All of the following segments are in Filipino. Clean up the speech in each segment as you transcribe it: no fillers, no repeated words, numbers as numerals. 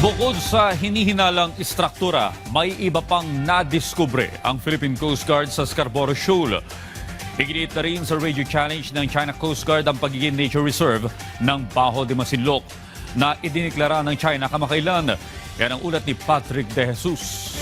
Bukod sa hinihinalang istruktura, may iba pang nadiskubre ang Philippine Coast Guard sa Scarborough Shoal. Iginiit na rin sa radio challenge ng China Coast Guard ang pagiging nature reserve ng Bajo de Masinloc na idiniklara ng China kamakailan. Yan ang ulat ni Patrick De Jesus.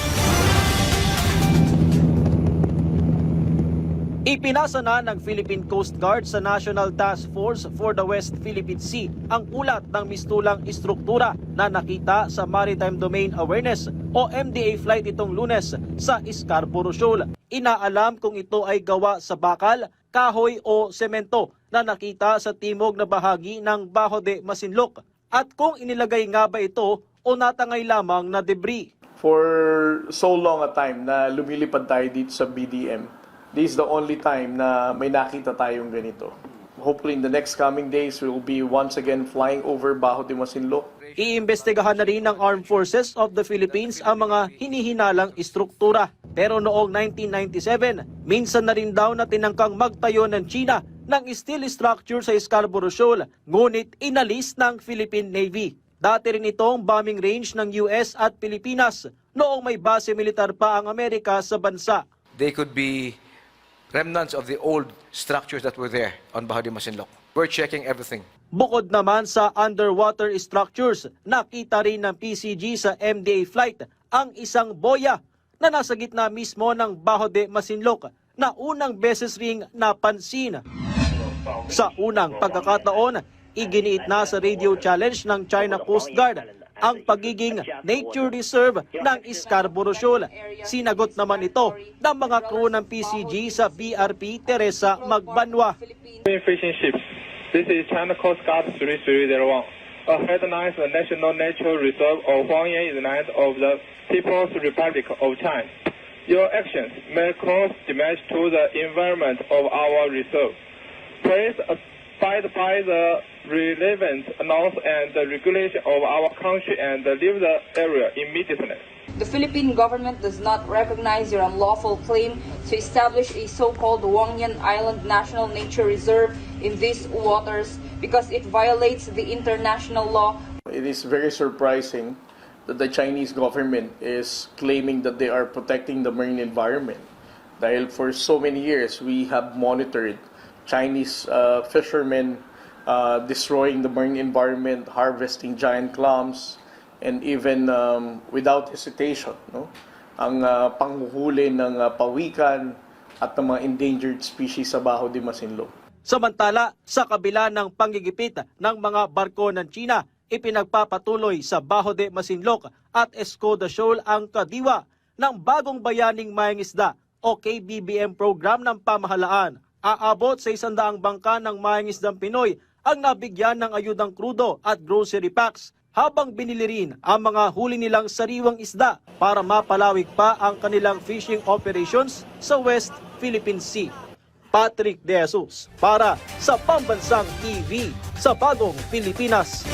Ipinasa na ng Philippine Coast Guard sa National Task Force for the West Philippine Sea ang ulat ng mistulang istruktura na nakita sa Maritime Domain Awareness o MDA flight itong Lunes sa Scarborough Shoal. Inaalam kung ito ay gawa sa bakal, kahoy o semento na nakita sa timog na bahagi ng Bajo de Masinloc at kung inilagay nga ba ito o natangay lamang na debris. For so long a time na lumilipad tayo dito sa BDM, this is the only time na may nakita tayong ganito. Hopefully in the next coming days, we will be once again flying over Bajo de Masinloc. Iimbestigahan na rin ng Armed Forces of the Philippines ang mga hinihinalang istruktura. Pero noong 1997, minsan na rin daw na tinangkang magtayo ng China ng steel structure sa Scarborough Shoal, ngunit inalis ng Philippine Navy. Dati rin itong bombing range ng US at Pilipinas noong may base militar pa ang Amerika sa bansa. They could be remnants of the old structures that were there on Bajo de Masinloc. We're checking everything. Bukod naman sa underwater structures, nakita rin ng PCG sa MDA flight ang isang boya na nasa gitna mismo ng Bajo de Masinloc na unang beses ring napansin. Sa unang pagkakataon, iginiit na sa radio challenge ng China Coast Guard ang pagiging nature reserve ng Scarborough Shoal. Sinagot naman ito ng mga crew ng PCG sa BRP Teresa Magbanwa. Fishing ships. This is China Coast Guard 3301. A headlines the National Natural Reserve of Huangyan is land of the People's Republic of China. Your actions may cause damage to the environment of our reserve. Please abide by the relevant laws and the regulation of our country and leave the area immediately. The Philippine government does not recognize your unlawful claim to establish a so-called Huangyan Island National Nature Reserve in these waters because it violates the international law. It is very surprising that the Chinese government is claiming that they are protecting the marine environment. Dahil for so many years, we have monitored Chinese fishermen destroying the marine environment, harvesting giant clams, and even without hesitation, ang panghuhuli ng pawikan at ng mga endangered species sa Bajo de Masinloc. Samantala, sa kabila ng panggigipit ng mga barko ng China, ipinagpapatuloy sa Bajo de Masinloc at Escoda Shoal ang kadiwa ng Bagong Bayaning Mayangisda o KBBM program ng pamahalaan. Aabot sa 100 bangka ng mayangisdang Pinoy ang nabigyan ng ayudang krudo at grocery packs habang binili rin ang mga huli nilang sariwang isda para mapalawig pa ang kanilang fishing operations sa West Philippine Sea. Patrick De Jesus para sa Pambansang TV sa Bagong Pilipinas.